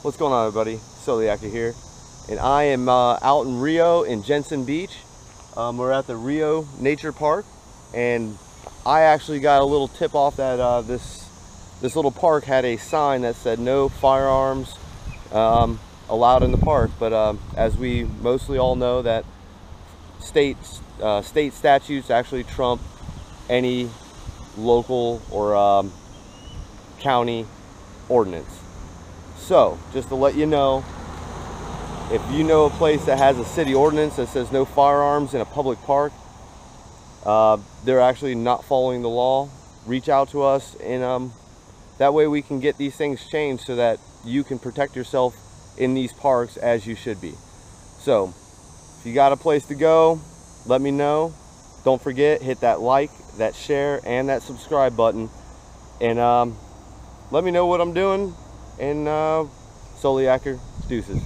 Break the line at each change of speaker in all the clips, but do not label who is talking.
What's going on, everybody? Soliaka here, and I am out in Rio in Jensen Beach. We're at the Rio Nature Park, and I actually got a little tip off that this little park had a sign that said no firearms allowed in the park. But as we mostly all know, that state statutes actually trump any local or county ordinance. So, just to let you know, if you know a place that has a city ordinance that says no firearms in a public park, they're actually not following the law. Reach out to us, and that way we can get these things changed so that you can protect yourself in these parks as you should be. So, if you got a place to go, let me know. Don't forget, hit that like, that share, and that subscribe button, and let me know what I'm doing. And Soliaker, deuces.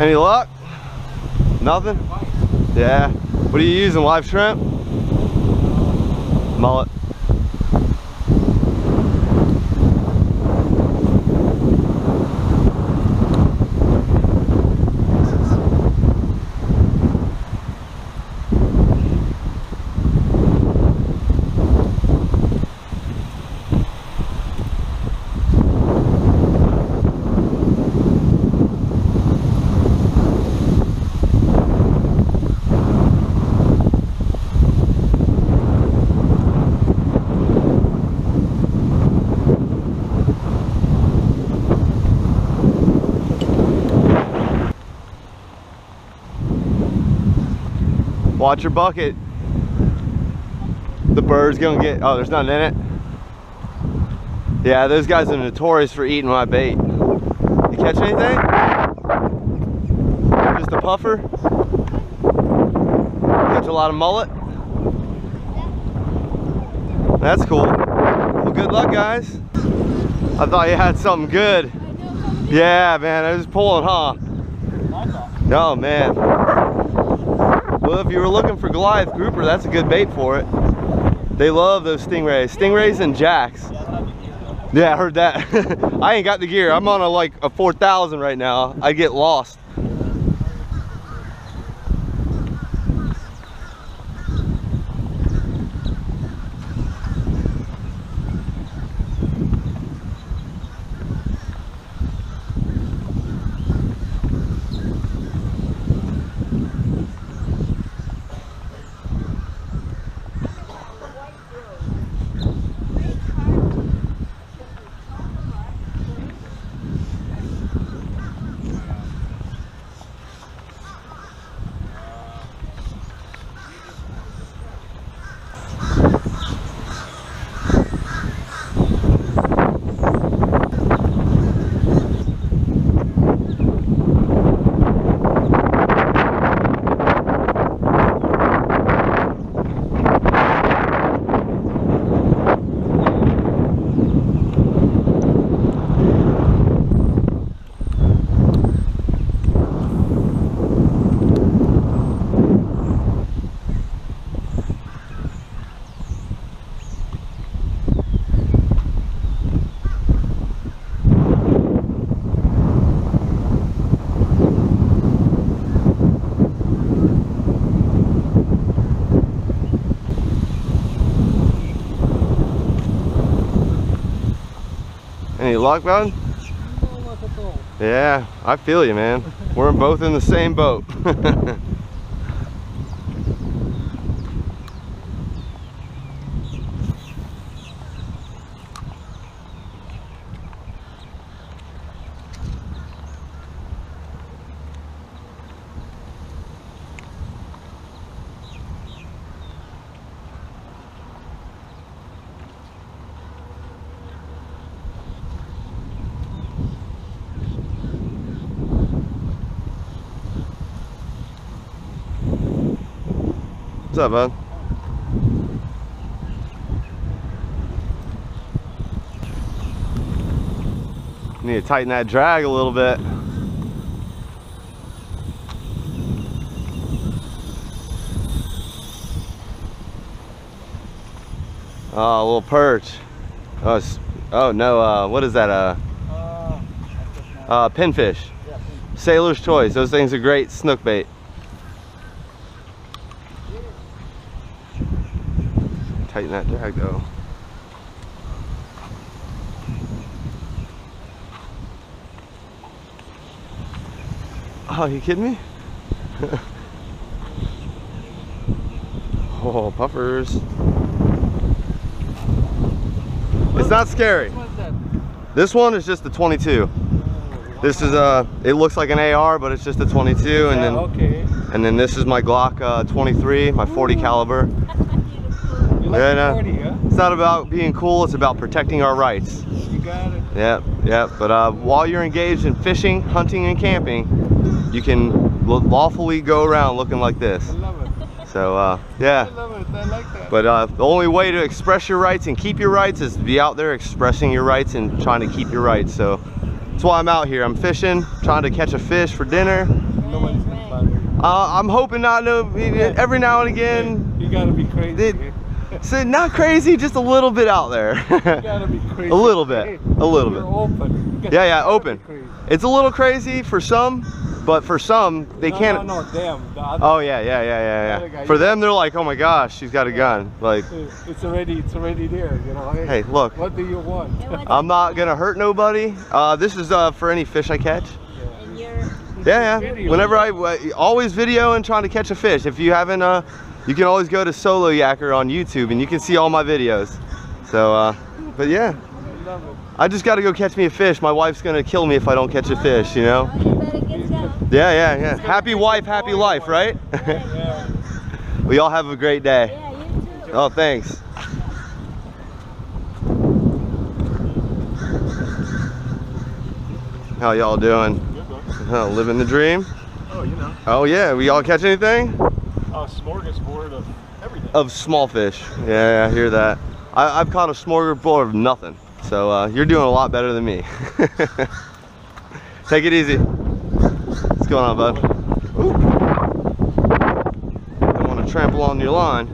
Any luck? Nothing? Yeah. What are you using, live shrimp? Mullet. Watch your bucket. The bird's gonna get, oh, there's nothing in it? Yeah, those guys are notorious for eating my bait. You catch anything? Just a puffer? Catch a lot of mullet? That's cool. Well, good luck, guys. I thought you had something good. Yeah, man, I was pulling, huh? No, man. Well, if you were looking for Goliath grouper, that's a good bait for it. They love those stingrays. Stingrays and jacks. Yeah, I heard that. I ain't got the gear. I'm on like a 4,000 right now. I get lost. Any luck, bud?
No luck at all.
Yeah, I feel you, man. We're both in the same boat. What's up, bud? Need to tighten that drag a little bit. Oh, a little perch. Oh no, what is that? Pinfish. Yeah, Sailor's Choice. Those things are great snook bait. Tighten that drag though. Oh, you kidding me? Oh, puffers. It's not scary. This one is just a 22. This is it looks like an AR, but it's just a 22, and then and then this is my Glock 23, my 40 caliber.
Like 40, huh?
It's not about being cool, it's about protecting our rights.
You got it.
Yeah, but while you're engaged in fishing, hunting, and camping, you can lawfully go around looking like this.
I love it.
So yeah.
I love it. I like that.
But the only way to express your rights and keep your rights is to be out there expressing your rights and trying to keep your rights. So that's why I'm out here. I'm fishing, trying to catch a fish for dinner.
nobody's gonna bother you.
I'm hoping not. No, every now and again.
You gotta be crazy.
So not crazy, just a little bit out there.
You gotta be crazy.
A little bit. A little bit.
Open.
Yeah, open. It's a little crazy for some, but for some they can't.
No, them.
Oh yeah. For them, they're like, oh my gosh, she's got a gun. Like
it's already there. You know.
Hey, look.
What do you want?
I'm not gonna hurt nobody. This is for any fish I catch. Yeah. Whenever I always video and trying to catch a fish. If you haven't, you can always go to Solo Yacker on YouTube and you can see all my videos. So, but yeah, I just got to go catch me a fish. My wife's gonna kill me if I don't catch a fish, you know. Yeah. Happy wife, happy life, right? We all have a great day.
Yeah, you too.
Oh, thanks. How y'all doing? Oh, living the dream?
Oh, you know.
Oh yeah, we all catch anything?
Smorgasbord of everything.
Of small fish. Yeah, I hear that. I've caught a smorgasbord of nothing. So you're doing a lot better than me. Take it easy. What's going on, bud? Ooh. Don't want to trample on your line.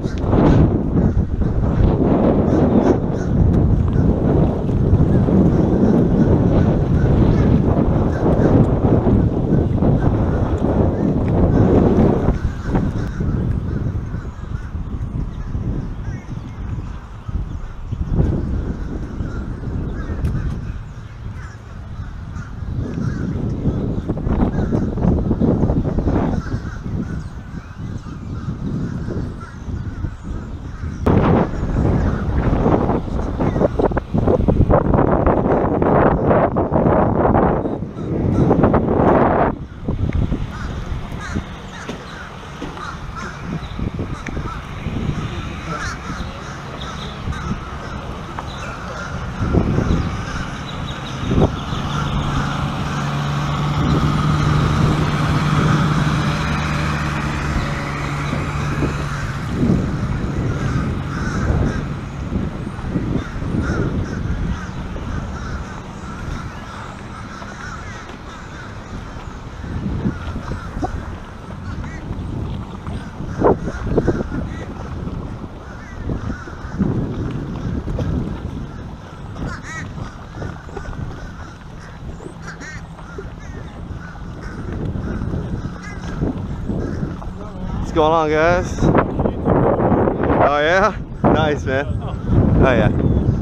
What's going on, guys? Oh yeah? Nice, man. Oh yeah.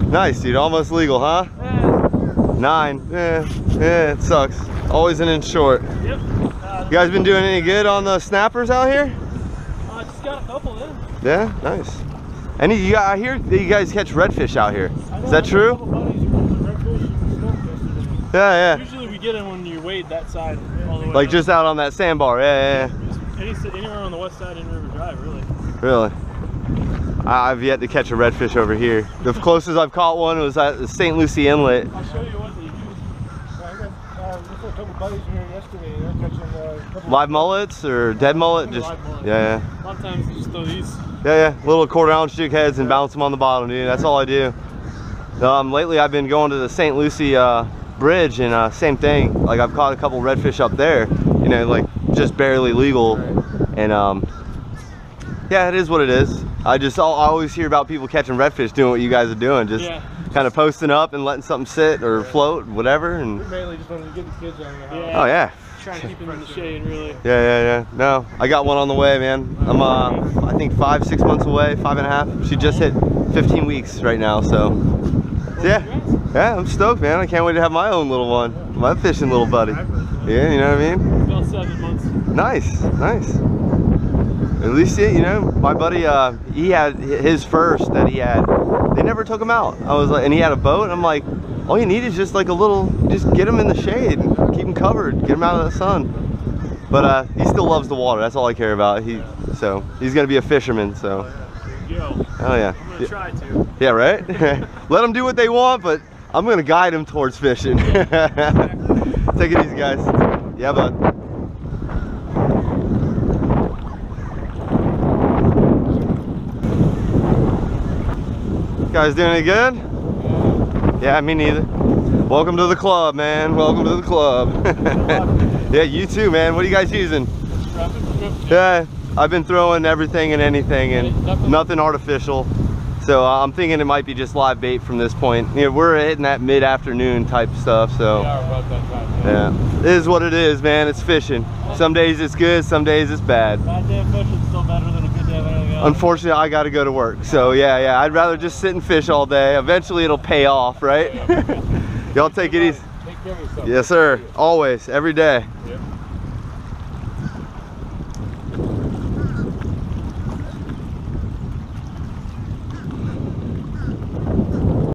Nice, dude. Almost legal, huh? 9. Yeah, it sucks. Always an inch short.
Yep.
You guys been doing any good on the snappers out here?
I just got a couple in.
Yeah, nice. I hear that you guys catch redfish out here. Is that true? Yeah.
Usually we get them when you wade that side all the way
Like
up.
just out on that sandbar, yeah.
Anywhere on the west side in River Drive, really.
Really? I've yet to catch a redfish over here. The closest I've caught one was at the St. Lucie Inlet.
I'll show you what they use.
I got a couple buddies here yesterday. They're catching a couple
Live mullets or dead mullet? Just
live mullet.
yeah.
A lot of times you just throw these.
Yeah. Little quarter-ounce jig heads and bounce them on the bottom, dude. That's all I do. Lately I've been going to the St. Lucie bridge and same thing. Like I've caught a couple redfish up there. You know, like just barely legal. And yeah, it is what it is. I always hear about people catching redfish doing what you guys are doing, just kind of posting up and letting something sit or float, whatever. And
We're mainly just wanting to get the kids out of the house.
oh yeah.
Trying to keep them in the shade, really.
Yeah. No, I got one on the way, man. I'm I think 5-6 months away, 5.5. She just hit 15 weeks right now, so yeah, I'm stoked, man. I can't wait to have my own little one, my fishing little buddy. Yeah, you know what I mean?
About 7 months.
Nice. At least, you know, my buddy, he had his first that he had. They never took him out. I was like, and he had a boat. And I'm like, all you need is just like a little, just get him in the shade and keep him covered, get him out of the sun. But he still loves the water. That's all I care about. So he's gonna be a fisherman. So.
There you go.
Oh yeah.
I'm gonna try to.
Yeah, right. Let them do what they want, but I'm gonna guide them towards fishing. Take it easy, guys. Yeah, bud. Guys doing any good? Yeah, me neither. Welcome to the club, man. Welcome to the club. Yeah, you too, man. What are you guys using? Yeah, I've been throwing everything and anything, and nothing artificial. So I'm thinking it might be just live bait from this point. You know, we're hitting that mid-afternoon type stuff, so yeah, it is what it is, man. It's fishing. Some days it's good, some days it's bad.
Bad day of fishing still better than a good day of anything else.
Unfortunately, I got to go to work, so yeah, I'd rather just sit and fish all day. Eventually it'll pay off, right? Y'all take it easy.
Take care of yourself.
Yes, sir. Always, every day.
Yep.